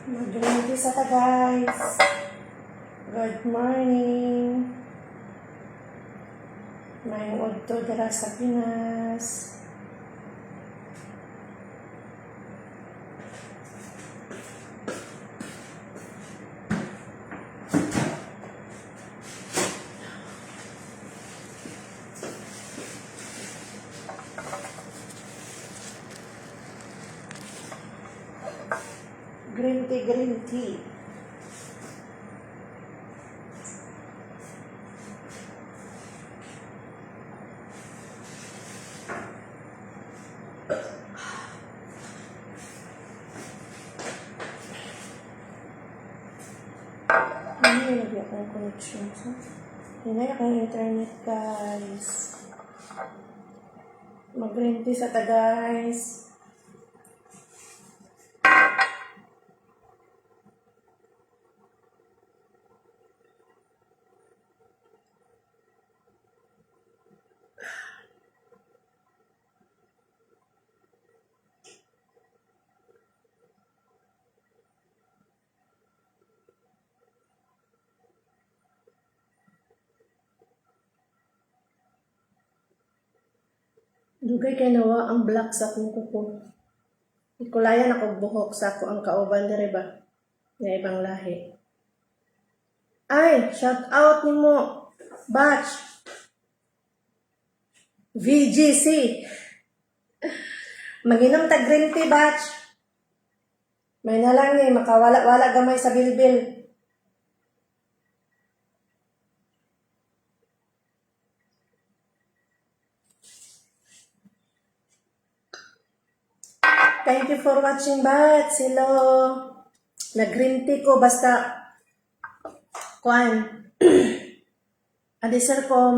Mag-umpisa ta guys. Good morning. May udto dira sa Pinas. Green tea, green tea. Hindi lagi akong connection sa. Hindi akong internet guys. Mag-green tea sa ta guys. Dugay kay nawa ang black sa akong kuko. Ikulayan ako buhok sa ako ang kauban diri ba? Nga ibang lahi. Ay, shout out nimo. Batch. VGC. Maginom ta green tea batch. May nalang ni makawala-wala gamay sa bilbil. Thank you for watching batch. Hello. Nag-green tea ko basta kuan. Adisar ko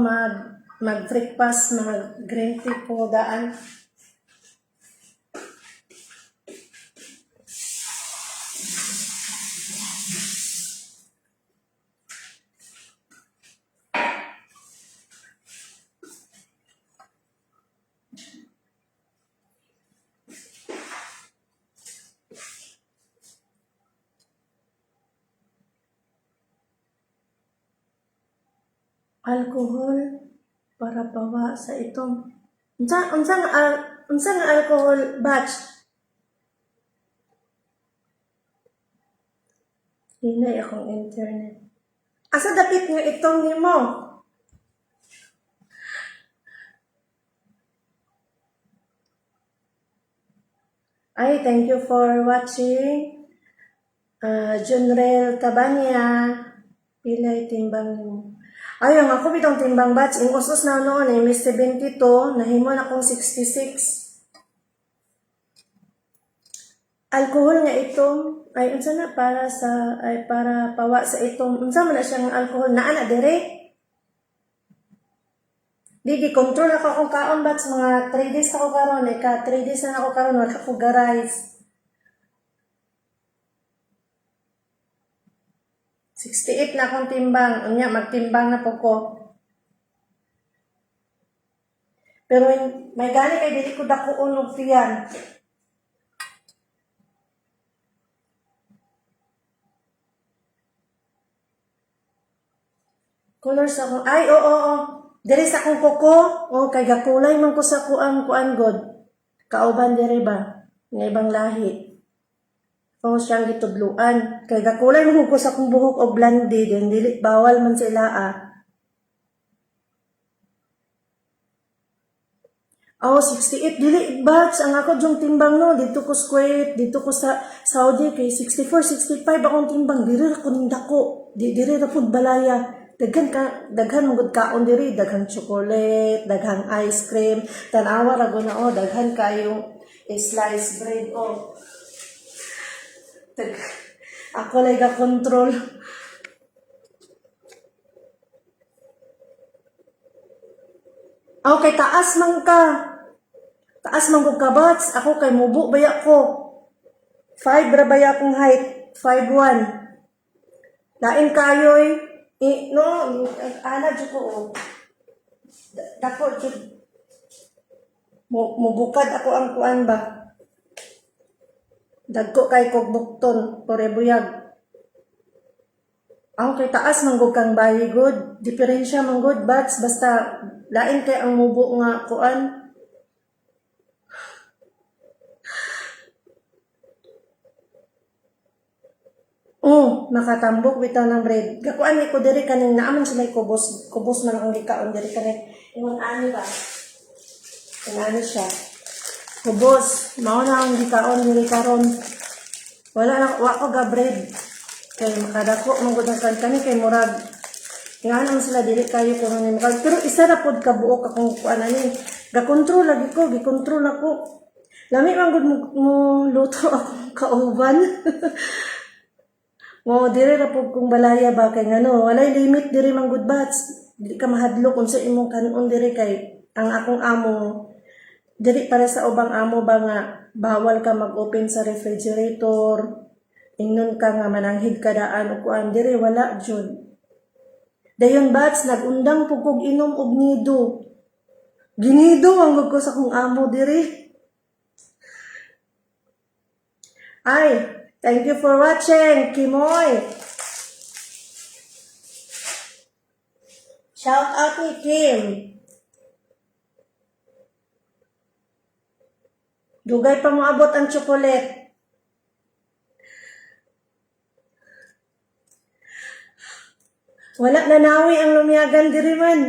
mag-breakfast, mag-green tea ko daan. Alcohol para pawa sa itong unsa nga alcohol batch. Hinay akong internet. Asa dapit nga itong nimo? Ay, thank you for watching. Junrel Cabanya. Pilay timbang mo. Ayun, ako bitong timbang batch. Ang usos na noon ay may 72. Nahimo na akong 66. Alcohol nga itong ay unsa na para pawa sa itong unsa man na siya nga alcohol na ana dire. Di control ako akong kaon batch mga 3 days ako karon ka 3 days na ako karon wala ko garais. 68 na akong timbang. Unya, magtimbang na po ko. Pero may gani kay dili ko dako unog tiyan. Colors ako. Ay, oo. Diri sa akong kuko. O, kay gakulay man ko sa kuan god. Kauban diri ba? Nga ibang lahi. O siyang gitudluan. Kay gakulay mo ko sa akong buhok o blondie. Then dili, bawal man sila Oh, 68. Dili, batch. Ang ako yung timbang no. Dito ko square. Dito ko sa Saudi. Kay 64, 65 akong timbang. Diri ra ko nindako. Diri ra pud balaya. Daghan mong kaon diri. Daghan chocolate. Daghan ice cream. Tanawa ra na daghan kayong slice bread. Ako lang ka-control. Okay, taas man ka. Taas man ko kabats. Ako kay mubo baya ko. 5 ra baya akong height. 5'1". Lain kayoy. No, ana dyan ko. Dako dyan. Mubukad ako ang kuan ba. Dagko kay kog bukton, porebuyag. Ang kay taas manggod kang bayi good. Diferensya manggod bats basta lain kay ang mubo nga kuan. Makatambok bitaw ng bread. Gakuan ni ko diri kaning naaman sila kubos. Kubos man ang gikaon diri kaning ingon ani ba? Inani siya. Kubos, mao na ang gikaon diri karon. Wala na wa ko ga bread. Kay makadako man gud ang kani kay murag nga naman sila dili kayo kung ano makal. Pero isa na pod ka buok akong kuan ani. Ga-control lagi ko, gi-control ako. Lami man gud mo luto akong kauban. Mo dire ra pud kung balaya ba kay ngano, walay limit dire man good bats. Dili ka mahadlo kung sa imong kanon dire kay ang akong amo diri para sa ubang amo ba nga bawal ka mag-open sa refrigerator. Ingnon ka nga mananghid ka daan o kuan dire wala jud. Dayon bats nagundang pugog inom og nido. Ginido ang ko sa akong amo dire. Ay, thank you for watching, Kimoy. Shout out ni Kim. Dugay pa mo abot ang chocolate. Wala na nawi ang lumiyagan diri man.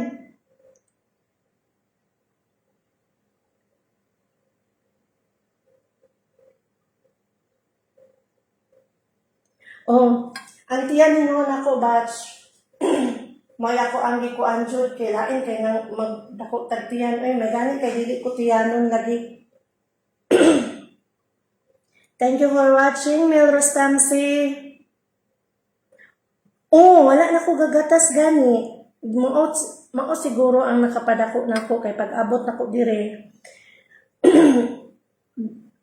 Ang tiyan ninyo na ko batch. May ako ang gikuan jud kay lain kay nang magdako tag tiyan ay may gani kay dili ko tiyanon lagi. Thank you for watching, Milrose Tamsi. Wala na ko gagatas gani. Mao siguro ang nakapadako nako kay pag-abot nako dire.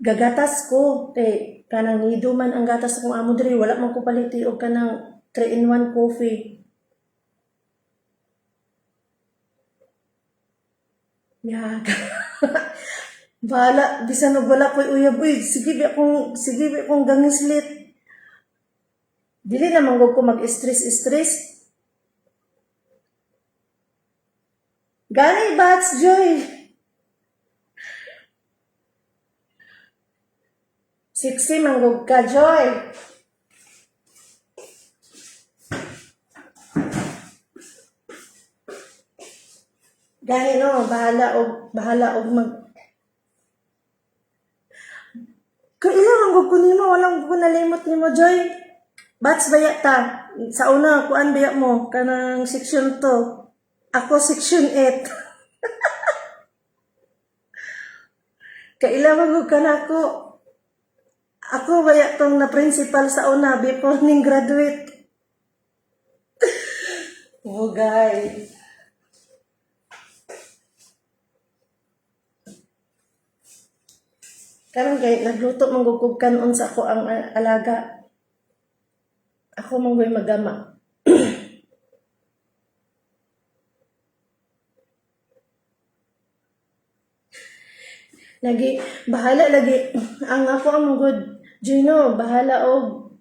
Gagatas ko kay kanang nido man ang gatas akong amo dire wala man ko paliti og kanang 3-in-1 coffee. Yeah. Bahala, bisan og wala ko'y uyab, sige ba akong gangislit. Dili naman ko mag-stress. Gani, Bats Joy. Siksi manggog ka, Joy. Gani no, bahala og mag kailangan ko nimo, walang ko nalimot nimo, Joy. Bats baya ta. Sa una, kuan baya mo, kanang section 2. Ako section 8. Kailangan ko kanako. Ako baya tong na principal sa una before ning graduate. Guys. Karon kay nagluto manggugog kanon sa ako ang alaga. Ako manggoy magama. Bahala lagi ang ako ang manggod. Gino, bahala og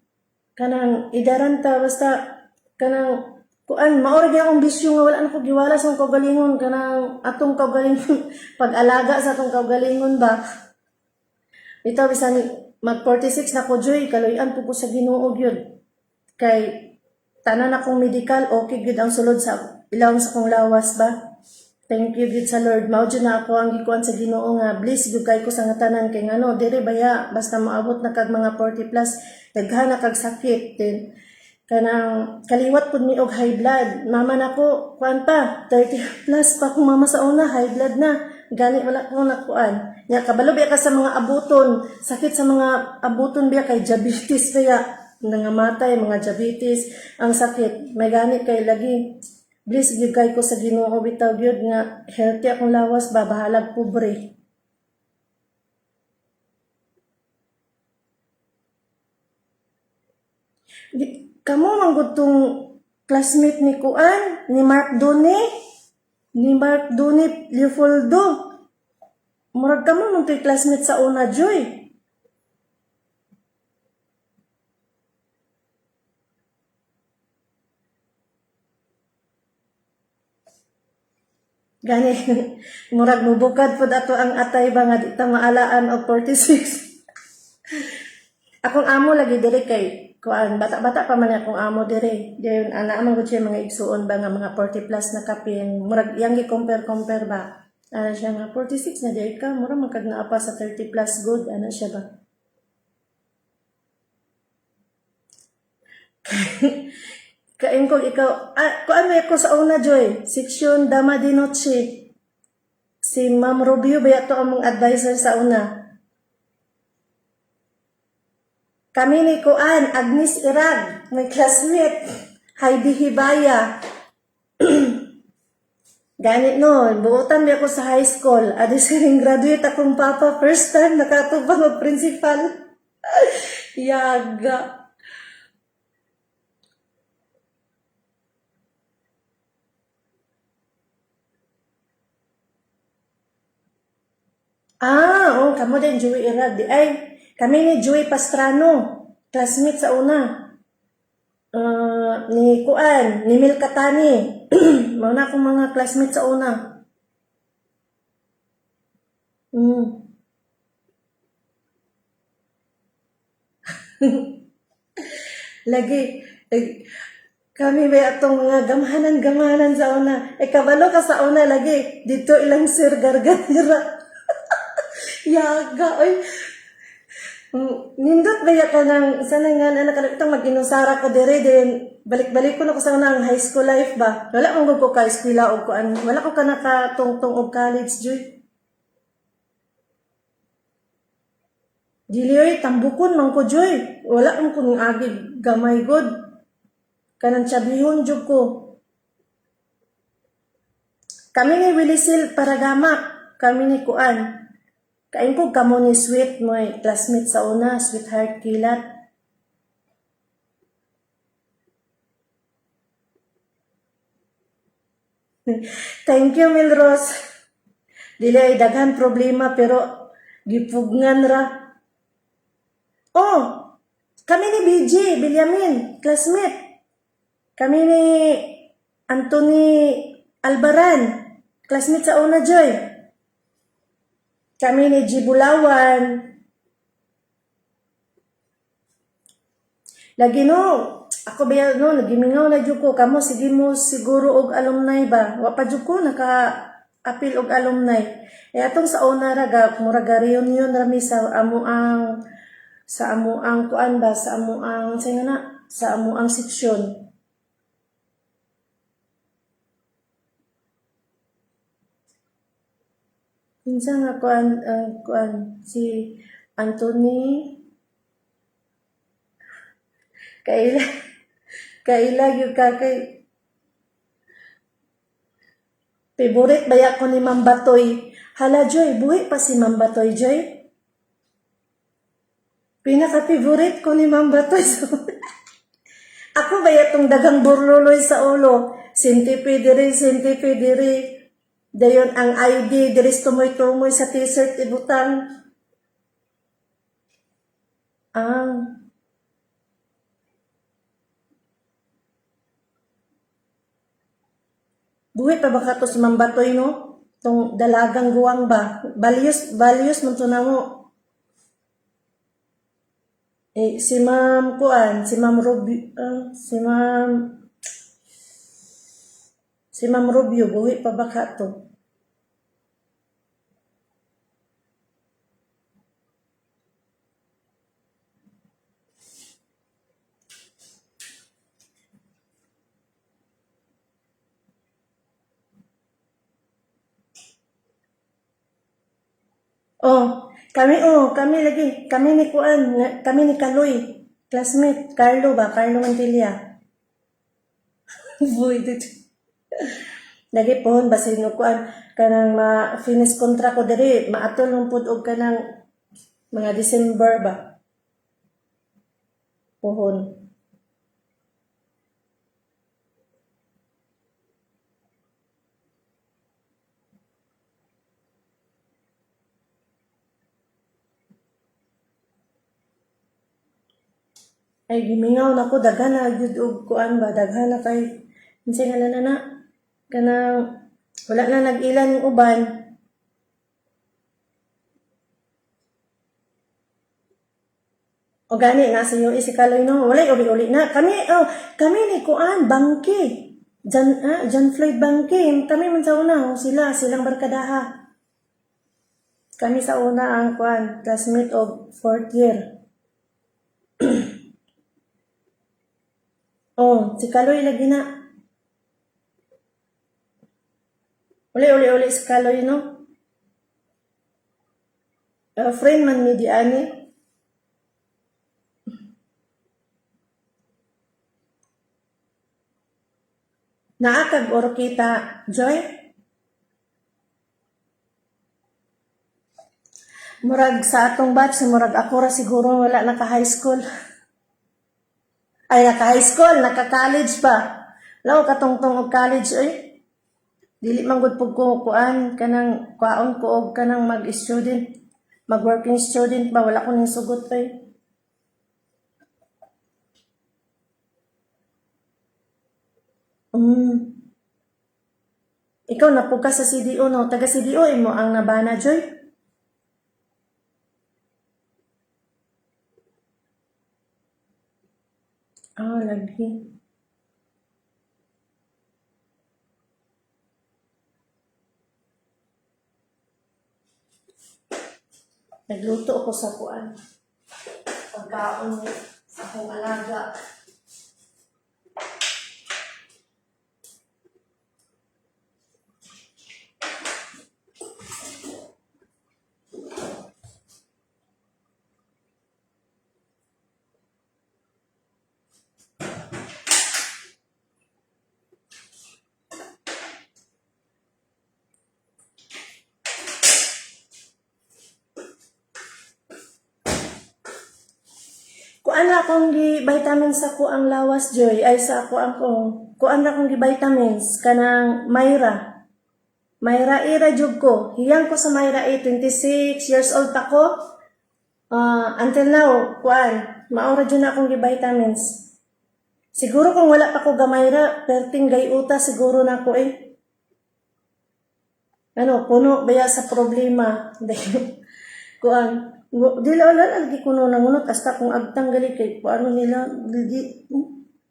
kanang idaranta basta kanang kuan maorag akong bisyo nga wala na ko giwala sa kaugalingon kanang atong kaugalingon pag-alaga sa atong kaugalingon ba. Ito, bisan mag-46 na ko, Joy, kaloyan po ko sa Ginoo yun. Kay, tanan akong medical, okay, good ang sulod sa ilawang sa kong lawas ba? Thank you, good sa Lord. Mao dyan na ako ang gikuan sa Ginoo nga, bliss, good kay ko sa nga tanan, kay ngano, dire baya, basta maabot na kag mga 40 plus, daghan na kag sakit, din. Kanang, kaliwat po mi og high blood. Mama na ko, kuan pa, 30 plus pa kung mama sa una, high blood na. Gani wala ko nakuan. Nya kabalo biya ka sa mga abuton, sakit sa mga abuton biya kay diabetes kaya nangamatay mga diabetes ang sakit. May gani kay lagi. Bless gyud kay ko sa Ginoo bitaw gyud nga healthy akong lawas ba bahalag pobre. Kamo man gud tong classmate ni Kuan, ni Mark Doni Leopoldo. Murag ka mo nung classmate sa una, Joy. Gani, murag mubukad po ato ang atay ba nga di ta maalaan og 46. Akong amo lagi diri kay kuan bata-bata pa man akong amo diri. Dayon ana man gud siya mga igsuon ba nga mga 40 plus na kapin. Murag yang gi-compare ba. Ana siya nga 46 na diri ka, murag magkag naa pa sa 30 plus good ana siya ba. Kain ko ikaw, kuan may ako sa una Joy, section Dama di Noche. Si Ma'am Rubio ba to among advisor sa una. Kami ni Kuan, Agnes Irag, may classmate, Heidi Hibaya. Ganit no, buutan mi ako sa high school. Adi siring graduate akong papa, first time nakatubang og principal. Yaga. Oh, kamo din Joey Irag. Ay, kami ni Joey Pastrano, classmate sa una. Ni Kuan, ni Mil Katani. Mauna akong mga classmates sa una. Lagi, kami may atong mga gamhanan-gamhanan sa una. Kabalo ka sa una lagi. Dito ilang sir garganira. Yaga, oy. Nindot ba ka ng sana nga anak itong mag-inusara ko dire din balik-balik ko na ko sa unang high school life ba. Wala mong ko ka eskwela og kuan. Wala ko ka nakatungtong og college joy. Dili oy tambukon man ko joy. Wala man ko ng agi gamay god. Kanang tiyabihon jud ko. Kami ni Willisil Paragama. Kami ni Kuan. Kain ko kamo ni Sweet, mo classmate sa una, Sweetheart Kilat. Thank you, Milros. Dili ay daghan problema pero gipugnan ra. Oh, kami ni BJ, Benjamin, classmate. Kami ni Anthony Albaran, classmate sa una, Joy. Kami ni Jibulawan. Lagi no, ako ba no, nagimingaw na jud ko kamo sige mo siguro og alumni ba. Wa pa jud ko naka-appeal og alumni. Atong sa una raga murag reunion rami sa amuang kuan ba sa amuang sa amuang seksyon. Minsan nga kuan si Anthony kaila yung kay favorite baya ko ni Ma'am Batoy. Hala Joy, buhi pa si Ma'am Batoy Joy. Pinaka-favorite ko ni Ma'am Batoy. Ako baya tong dagang burluloy sa ulo. Sintipi diri. Dayon ang ID diri tumoy-tumoy sa t-shirt ibutang. Buhi pa ba ka to si Ma'am Batoy no? Tong dalagang guwang ba? Values man to na mo. Si Ma'am Kuan, si Ma'am Rubio, si Ma'am Rubio, buhi pa ba ka to? Kami lagi, kami ni Kuan, kami ni Kaloy, classmate, Carlo Mantilla. Buhi dito. Lagi pohon basin no Kuan, kanang ma-finish kontra ko diri, maatol ng pud og kanang mga December ba. Pohon. Ay gimingaw nako daghan na gyud og kuan ba daghan na kay unsay nga na kanang Wala na nag-ilan yung uban. O gani, nasa US si Kaloy no. Wala, uli-uli na. Kami ni Kuan, Bangke. John Floyd Bangke. Kami man sa una, silang barkadaha. Kami sa una ang Kuan, classmate of 4th year. Si Kaloy lagi na. Uli si Kaloy no. Friend man ni di ani. Naakag or kita, Joy? Murag sa atong batch, murag ako ra siguro wala naka-high school. Ay, naka-high school, naka-college pa. Law, katungtong og college, oy. Dili man gud pug ko kuan, kanang kwaon ko og kanang mag-student, mag-working student ba, wala ko ning sugot pa eh. Ikaw na ka sa CDO no, taga CDO mo ang nabana Joy? Lagi. Nagluto ako sa kuan. Pagkaon sa akong alaga. Kuan ra akong gi-vitamins sa kuang lawas Joy, ay sa kuang kuan ra akong gi-vitamins kanang Myra. Myra ira jud ko. Hiyang ko sa Myra 26 years old ako. Until now, kuan, maura jud na akong gi-vitamins. Siguro kung wala pa ko gamayra, perting gayuta siguro na ako eh. Puno baya sa problema. Kuan, dili wala lagi kuno nangunot hasta kung agtang gali kay paano nila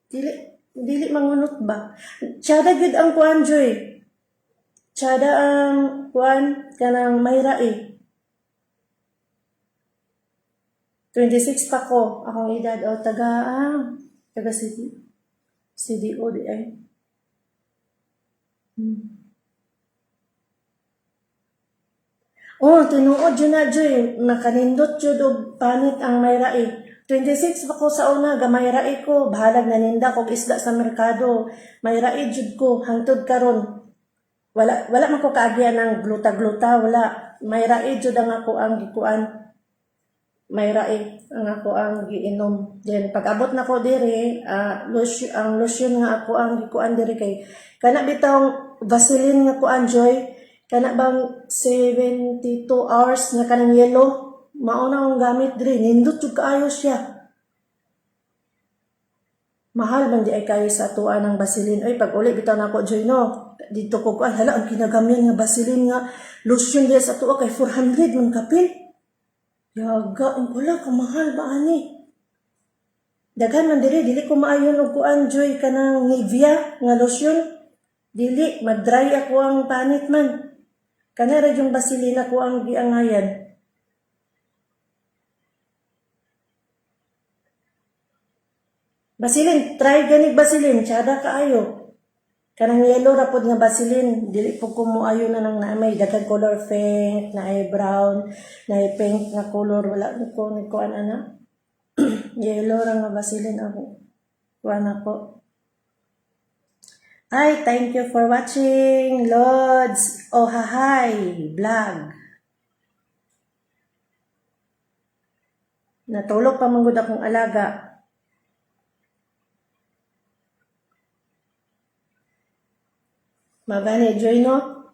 dili mangunot ba. Tsada gud ang kuan Joy. Tsada ang kuan kanang Myra eh. 26 pa ko akong edad taga CDO di ay. Tinuod yun na Joy, nakanindot yun og panit ang Myra eh. 26 pa ko sa una, gamayra ko, bahalag naninda kog isda sa merkado. Myra jud ko, hangtod karon. Wala man ko kaagyan ng gluta-gluta, wala. Myra jud ang ako ang gikuan. Myra ang ako ang giinom. Then pag-abot na ko dire, ang lotion nga ako ang gikuan dire kay kana bitawng Vaseline nga kuan Joy. Kana bang 72 hours nga kanang yellow, mauna akong gamit dire, nindot jud kaayo siya. Mahal man di ay kayo sa atuan ng Vaseline. Ay, pag uli bitaw na ako Joy no, dito ko kuan hala ang kinagamyan nga Vaseline nga lotion diya sa atuwa kay 400 man kapil. Yaga, ang kula ka mahal ba ani? Daghan man dire, dili ko maayon og kuan Joy kanang Nivea nga lotion. Dili, mag-dry ako ang panit man. Kanara yung Vaseline ko ang giangayan. Vaseline, try ganig Vaseline, tsada kaayo. Kanang yellow rapod nga Vaseline, dili po kumuayo na nang namay daghang color pink, na ay brown, na ay pink nga color, wala ko ni kuan ana. Yellow ra nga Vaseline ako. Kuan ako. Hi, thank you for watching, Lods. Hi, vlog. Natulog pa manggod akong alaga. Magani, Joy, no?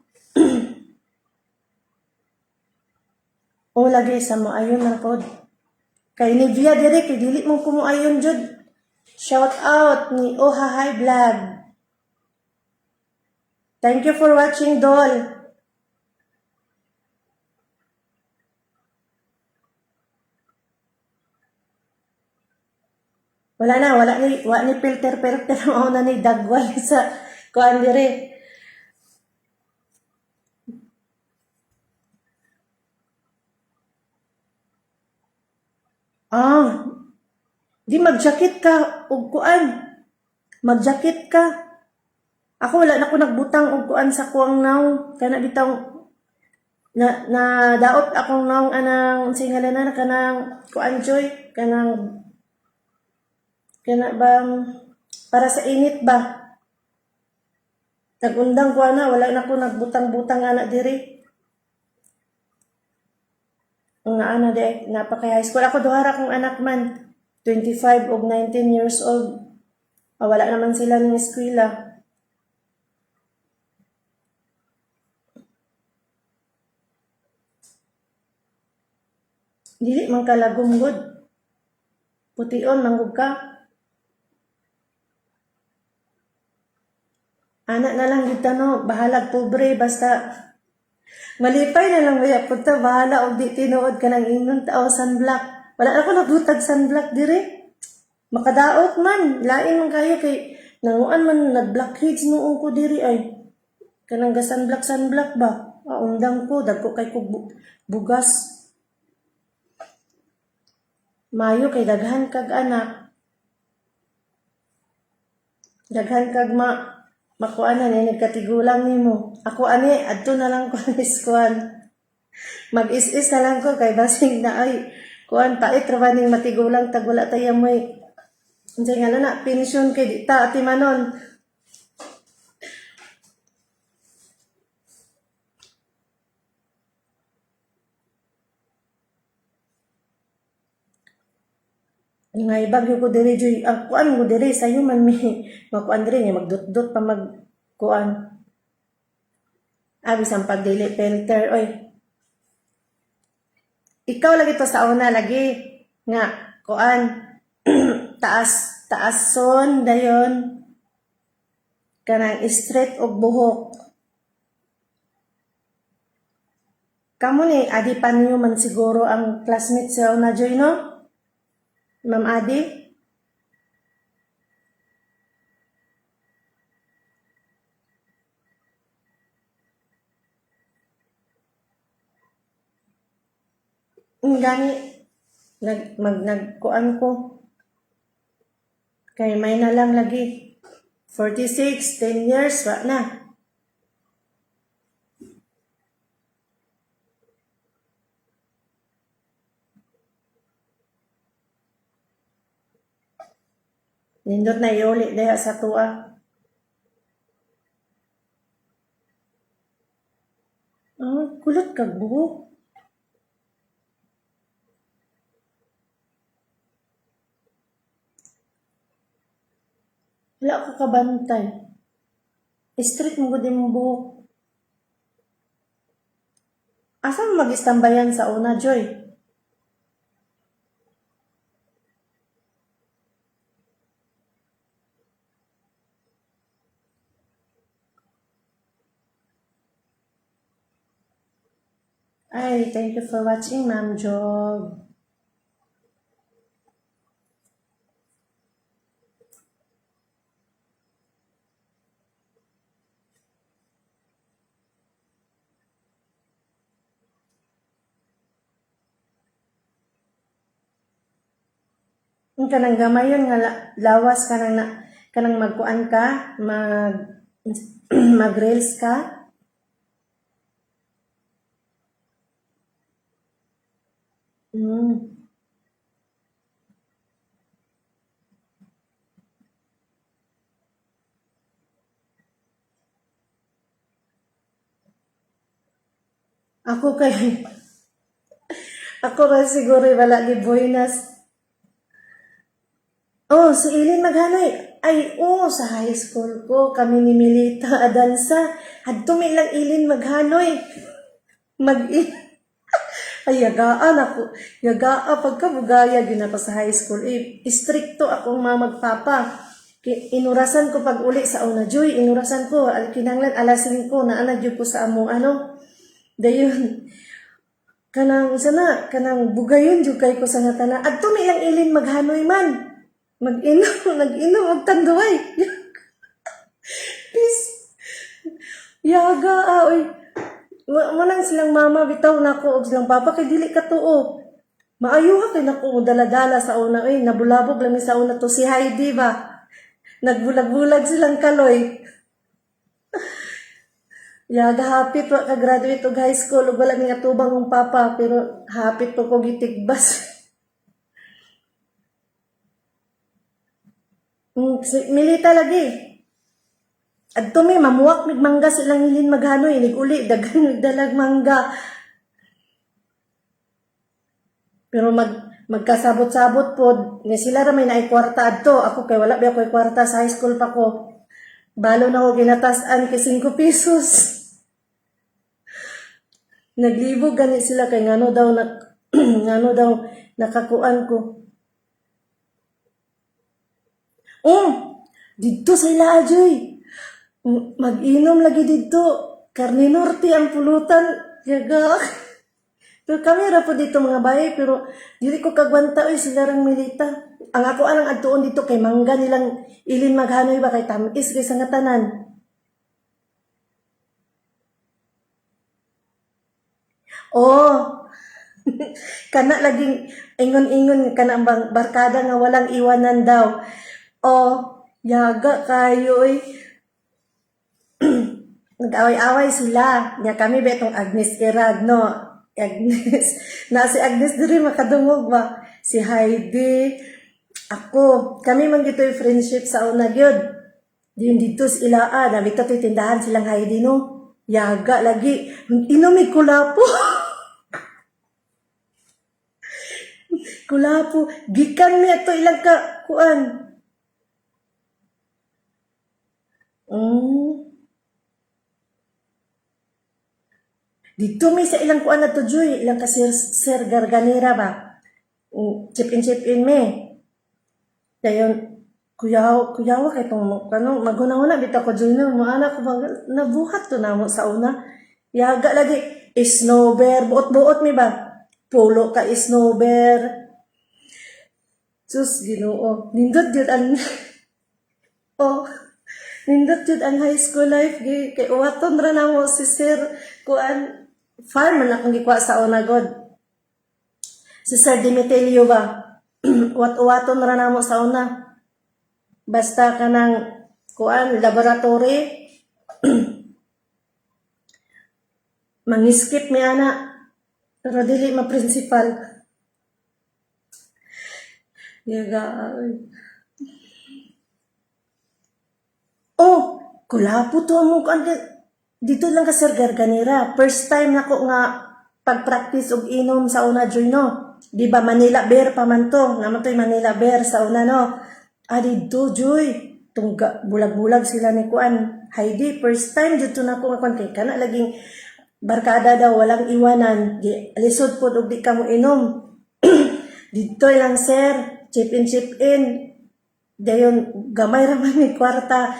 Lagi sa mo ayon na pod. Kay Nivea dire, kay dili mo kumuayon jud. Shout out ni Hi Vlog. Thank you for watching, Dol. Wala ni filter pero mao na ni dagwal sa kuan dire. Ah, di magjakit ka ug kuan. Magjakit ka. Ako wala na ko nagbutang og kuan sa kuang naw. Kana bitaw na daot akong naong anang singalan na kanang kuan joy kana bang para sa init ba. Nagundang ko na wala na ko nagbutang-butang ana diri. Ang ana di napaka high school ako duhara kong anak man 25 ug 19 years old. Wala naman sila ng eskwela. Dili man ka lagumgod. Pution manggug ka. Anak na lang dito no, bahalag pobre basta malipay na lang maya punta bahala og di tinuod ka ng inon tao sunblock. Wala ako nabutag sunblock dire. Makadaot man, lain man kayo kay nanguan man nag-blackheads noong ko diri ay. Kanang ga sunblock ba? Undang ko dagko kay ko bugas. Mayo kay daghan kag anak. Daghan kag makuanan ni nagkatigulang nimo. Ako ani adto na lang ko iskuan. Mag-is-is na lang ko kay basing na ay kuan pait ra ba ning matigulang tag wala tayo moy. Unsay nga na pensyon kay di ta ati manon. Nga ibag ko diri joy ang kuan mo diri sayo man mi makuan diri nga magdot-dot pa mag kuan. Abis ang pagdili filter oy. Ikaw lagi to sa una lagi nga kuan taas son dayon kanang straight og buhok. Kamo ni adi pa niyo man siguro ang classmate sa una joy no? Ma'am Adi? Gani nagkuan ko. Kay may na lang lagi. 46, 10 years, wa na. Nindot na iuli deha sa tuwa. Kulot kag buhok. Wala ko kabantay. Straight mo gud imong buhok. Asa mo mag-istambayan sa una, Joy? Ay, thank you for watching, Ma'am Job. Yung kanang gamayon nga lawas kanang magkuan ka, mag-reels ka. Ako kay ako ra siguro wala gi buenas. Oh, si Ilin Maghanoy. Ay, sa high school ko, kami ni Milita Adansa. Hadto mi lang Ilin Maghanoy. Ay, yagaan ako. Yagaa, pagkabugaya, gina ko sa high school. Stricto akong magpapa. Inurasan ko pag uli sa una, Joy, inurasan ko, kinanglan alasing ko, na anadyo ko sa among ano. Dayon, kanang bugayon jud kay ko sa nga tanan. Adto may lang ilin maghanoy man. Mag-inom, nag-inom og tanduay. Please, yaga, oy. Manang silang mama bitaw nako og silang papa kay dili ka tuo. Maayo ha kay nako dala-dala sa una, nabulabog lang sa una to si Heidi ba. Nagbulag-bulag silang kaloy. Yaga hapit wa ka graduate og high school ug wala mi nga tubang ng papa pero hapit po ko gitigbas. Milita lagi. Adto may mamuwak mig mangga silang hilin maghanoy nig uli daghan dalag mangga. Pero magkasabot-sabot pod nga sila ra may naay kwarta adto ako kay wala ba ko'y kwarta sa high school pa ko. Balo na ko ginatasan kay 5 pesos. Naglibog gani sila kay ngano daw ngano daw nakakuan ko. Dito sa ila Joy. Mag-inom lagi dito. Karne Norte ang pulutan. Yaga. Pero kami ra po dito mga bahay, pero dili ko kagwanta oy sila rang milita. Ang ako anang adtuon dito kay mangga nilang ilin maghanoy ba kay tamis kay sa nga tanan. Oh. Kana laging ingon-ingon kana ang barkada nga walang iwanan daw. Oh, yaga kayo oy. Nag-away-away sila. Nga kami betong Agnes Irag, no? Agnes. Na si Agnes diri makadungog ba? Si Heidi. Ako. Kami man gito'y friendship sa una gyud. Diyon dito sa Ilaa. Nabito to'y tindahan silang Heidi, no? Yaga lagi. Inumig kulapo. Kulapo. Gikan mi ato ilang ka kuan. Dito may sa ilang kuan na to, Joy. Ilang ka Sir Garganera ba? Chip in me. Dayon, kuyawa kay itong maghuna-huna bitaw ko, Joy, na mga anak ko, nabuhat to na mo sa una. Yaga lagi, snowbear, buot-buot mi ba? Polo ka snowbear. Sus, Ginoo. Nindot yun ang, oh, nindot yun ang high school life. Kay uwaton ra na mo si Sir, kuan, farm man akong gikuha sa una god. Si Sir Dimitelio ba? Wat-waton ra na mo sa una. Basta ka ng kuan, laboratory. Mangiskip mi ana. Pero dili ma-principal. Yaga. Oh, kulapo to mo kan dito lang ka Sir Garganera. First time nako nga pag-practice og inom sa una Joy, no. Di ba Manila Bear pa man to. Naman to'y Manila Bear sa una, no. Dito Joy. Tungga bulag-bulag sila ni kuan. Heidi, first time dito na ko nga kuan kay kana laging barkada daw walang iwanan. Lisod po og di ka mo inom. Dito lang sir. Chip in. Dayon gamay ra man ni kwarta.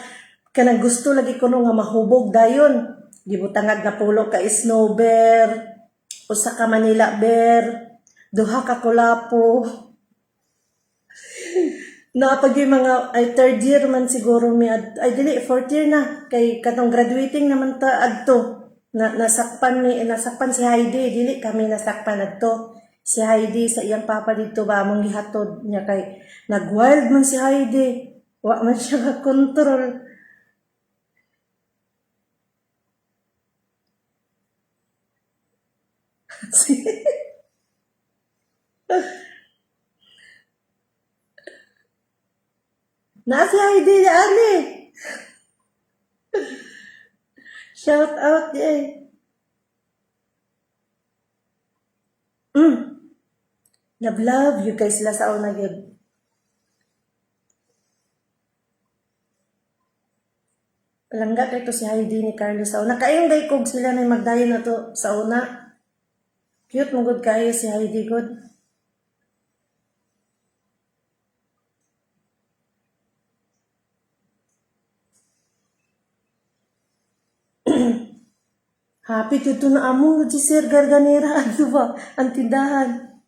Kanang gusto lagi ko nga mahubog dayon. Gibutangag na pulo ka snowbear, usa ka Manila Bear, duha ka kulapo. Napag yung mga third year man siguro mi ay dili fourth year na kay katong graduating naman ta adto. Nasakpan si Heidi, dili kami nasakpan adto. Si Heidi sa iyang papa dito ba mong gihatod niya kay nag-wild man si Heidi. Wa man siya ka-control. Na si Heidi ani. Shout out eh. Love you guys sila sa una gyud. Palangga kay to si Heidi ni Carlos sa una. Kaingay kog sila na magdayon na to sa una. Cute mo good kayo si Heidi good. Happy tuto na amo si Sir Garganera ano ba ang tindahan.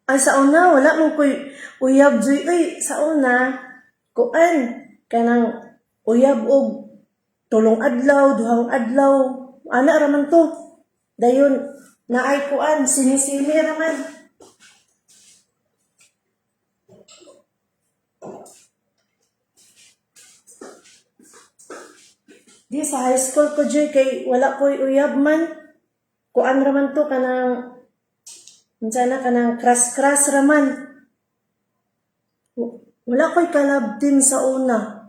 Ay sa una wala mong koy uyab joy oy sa una kuan kanang uyab og tulong adlaw duhang adlaw ana raman to dayon naay kuan sinisimi raman. Di sa high school ko joy kay wala koy uyab man. Kuan raman to kanang unsa na kanang kras raman. Wala koy kalabtin sa una.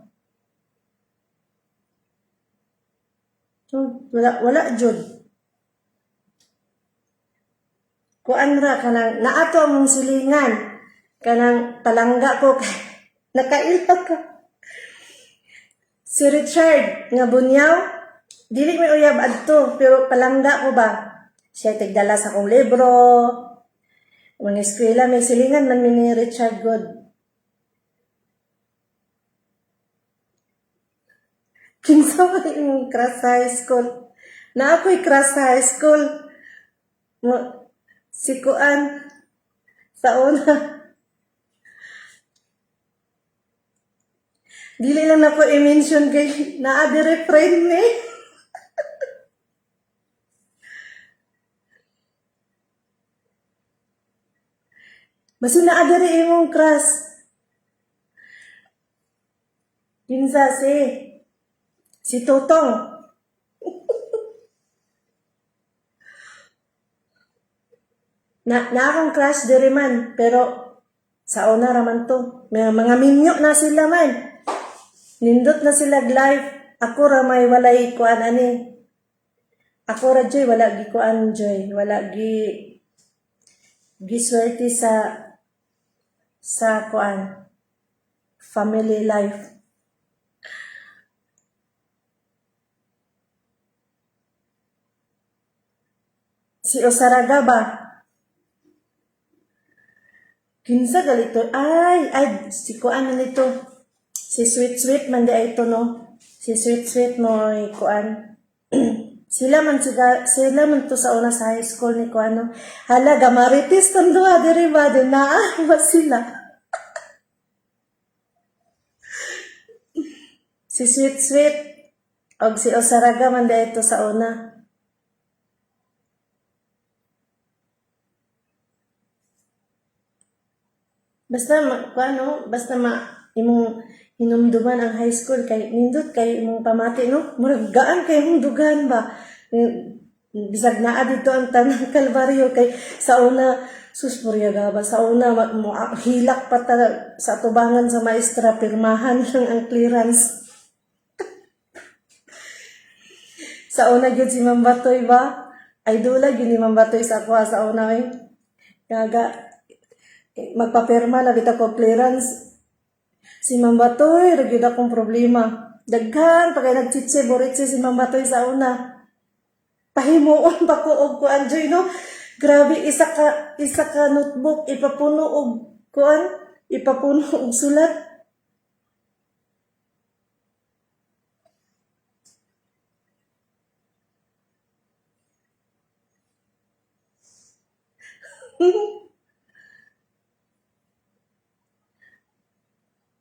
Wala jud. Kuan ra kanang naato among silingan. Kanang talangga ko nakailag ka. Si Richard nga bunyaw, dili may uyab adto pero palangga ko ba? Siya tigdala sa akong libro. Mga eskwela may silingan man ni Richard God. Kinsa man yung crush sa high school? Na ako'y crush sa high school. Si Kuan sa una. Dili lang na ko i-mention kay naa-dire friend ni. Basi naa-dire imong crush. Kinsa si Totong. Na akong crush diri man pero sa una raman to. Mga minyo na sila man. Nindot na sila live. Ako ra may walay kuan ani. Ako ra joy wala gi kuan joy, wala gi swerte sa kuan family life. Si Osaraga ba? Kinsa galito? Ay, si kuan na nito. Si Sweet man di ay ito, no? Si Sweet mo ay kuan. sila man to sa una sa high school ni kuan, no? Hala, gamaritis tong duha diri ba? Di ba sila? Si Sweet og si Osaraga man di ay ito sa una. Basta imong hinumduman ang high school kay nindot kay imong pamati no murag gaan kay imong dugan ba bisag naa dito ang tanang kalbaryo kay sa una suspuryaga ba sa una hilak pa sa tubangan sa maestra pirmahan lang ang clearance sa una gyud si Ma'am Batoy ba ay dula gyud ni Ma'am Batoy sa ako sa una kaga magpapirma na kita ko clearance. Si Ma'am Batoy, ragyod akong problema. Daghan, pagay nagtsitsi, buritsi si Ma'am Batoy sa una. Pahimuon pa ko og kuan joy no. Grabe, isa ka notebook, ipapuno og kuan, ipapuno og sulat.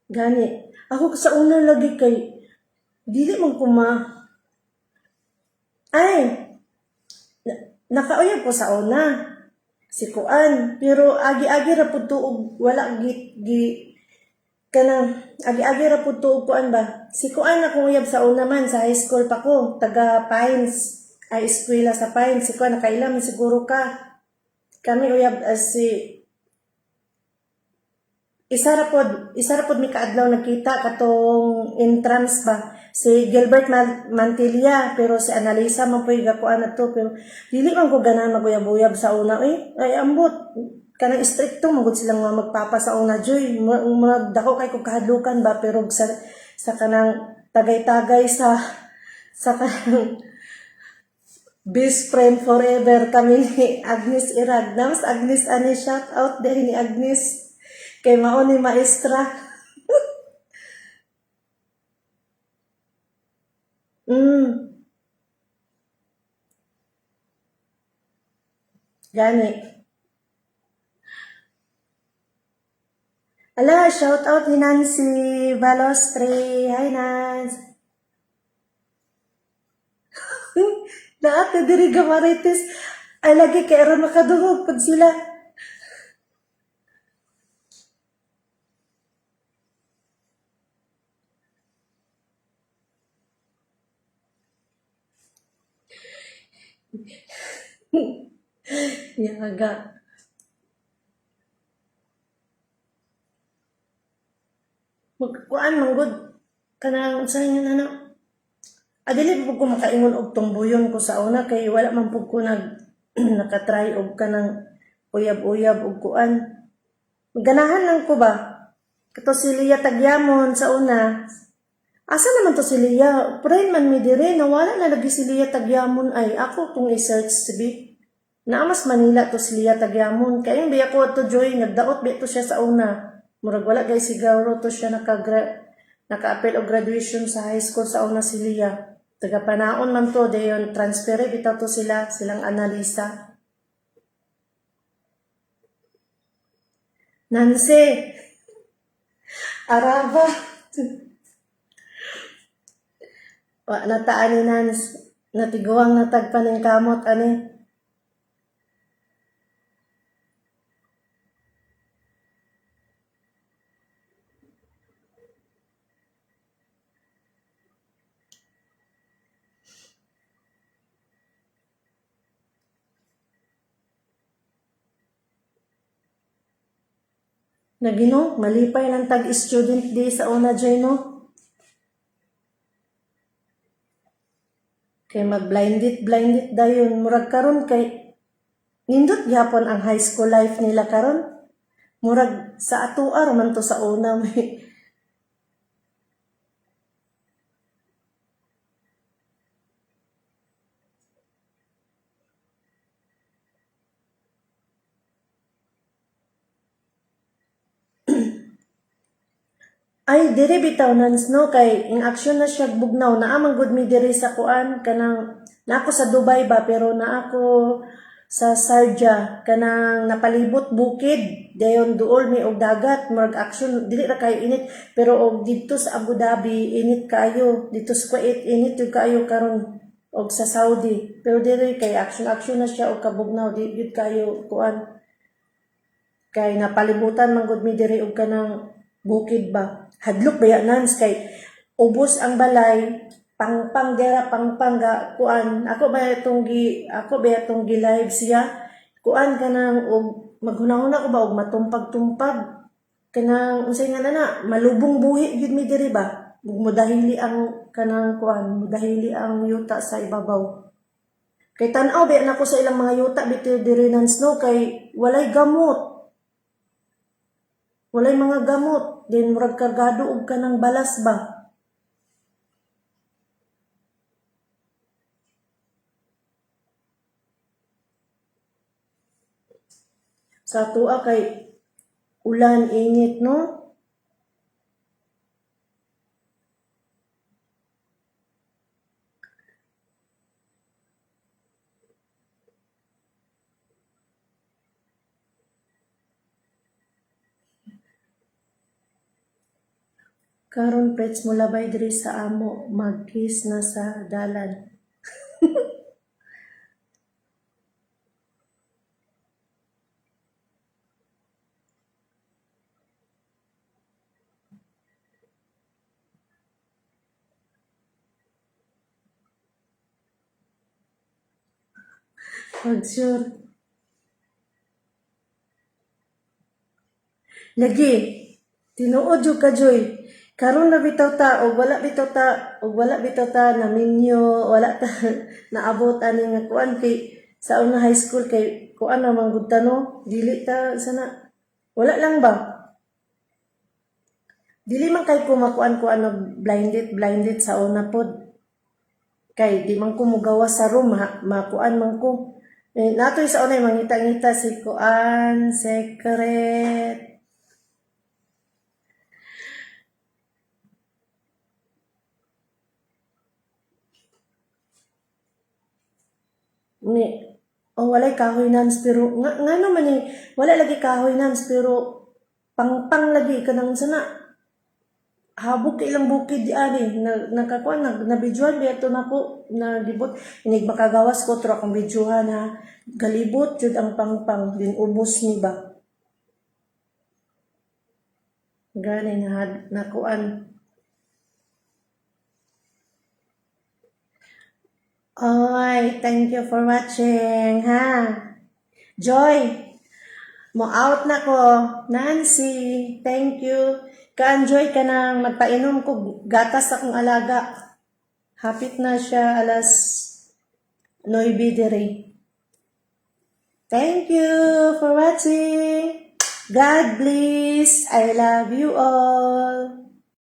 Gani. Ako sa una lagi kay dili man ay nakauyab ko sa una si Kuan pero agi-agi ra pud tuog wala kanang agi-agi ra pud tuog Kuan ba si Kuan akong uyab sa una man sa high school pa ko taga Pines ay eskwela sa Pines si Kuan nakailam siguro ka kami uyab as si Isa ra pod mi kaadlaw nakita katong entrance ba si Gilbert Mantilla pero si Analisa man poy gakuan ato pero dili man ko ganahan maguyab-uyab sa una ay ambot kanang stricto magud silang magpapa sa una joy dako kay ko kahadlukan ba pero sa kanang tagay-tagay sa kanang best friend forever kami ni Agnes Iragnams Agnes ani shout out dahil ni Agnes kay mao ni maestra. Gani. Ala, shout out ni Nancy Balostre. Hi, Nans. Naata diri gamarites. Ay, lagi kay aron makadungog pag sila. Yaga. Magkuan manggod kanang usahay nga na. Adili po ko makaingon og tumbuyon ko sa una kay wala man po ko nakatry og kanang uyab-uyab og kuan. Ganahan lang ko ba? Kato si Lia Tagyamon sa una. Asa naman to si Lia? Friend man mi dire, nawala na lagi si Lia Tagyamon ay ako kung i-search sabi. Naamas Manila to si Lia Tagyamon. Kaya yung biya ko to Joy, nagdaot biya to siya sa una. Murag wala guys siguro to siya naka-appel og graduation sa high school sa una si Lia. Taga panaon man to, dayon transfer bitaw to silang analisa. Nancy, Araba. Wa nataan ni Nans, natiguang natagpaning kamot ani. Nagino, malipay ng tag-student di sa una dyan, no? Kay mag-blinded dayon. Murag karon kay nindot gyapon ang high school life nila karon. Murag sa atuar man to sa una may ay diri bitaw Nans no kay in action na siya bugnaw na amang good me diri sa kuan kanang na ako sa Dubai ba pero na ako sa Sharjah kanang napalibot bukid dayon duol may og dagat murag action dili ra kayo init pero og didto sa Abu Dhabi init kayo dito sa Kuwait init jud kayo karon og sa Saudi pero diri kay action na siya og kabugnaw di jud kayo kuan kay napalibutan man gud mi diri og kanang bukid ba hadlok baya Nans kay ubos ang balay pangpang dira pangpang ga kuan ako ba itong gi live siya kuan kanang og maghunahuna ko ba og matumpag-tumpag kanang unsay nga na malubong buhi gyud mi diri ba ug mudahili ang kanang kuan mudahili ang yuta sa ibabaw kay tan-aw ba na ko sa ilang mga yuta bitaw diri Nans no kay walay mga gamot din murag kargado og kanang balas ba sa tuwa kay ulan init no karon pets mo labay diri sa amo magkiss na sa dalan pag sure lagi tinuod jud ka Joy karon na bitaw ta og wala bitaw ta na minyo wala ta naabot ani nga kuan kay sa una high school kay kuan na man gud ta no dili ta sana wala lang ba dili man kay ko makuan ko ano blinded sa una pod kay di man ko mugawas sa room makuan man ko natoy sa una mangita-ngita si kuan secret ni O walay kahoy nans pero nga naman eh, wala lagi kahoy nans pero pang lagi ka nang sana habog kay ilang bukid di ani nakakuan na bidyuhan beto nako na libot inig makagawas ko tro akong bidyuhan ha galibot jud ang pangpang din ubos ni ba gani na nakuan. Oy, thank you for watching ha. Joy, mo out na ko. Nancy, thank you. Ka-enjoy ka nang magpainom ko gatas akong alaga. Hapit na siya alas 9 dire. Thank you for watching. God bless. I love you all.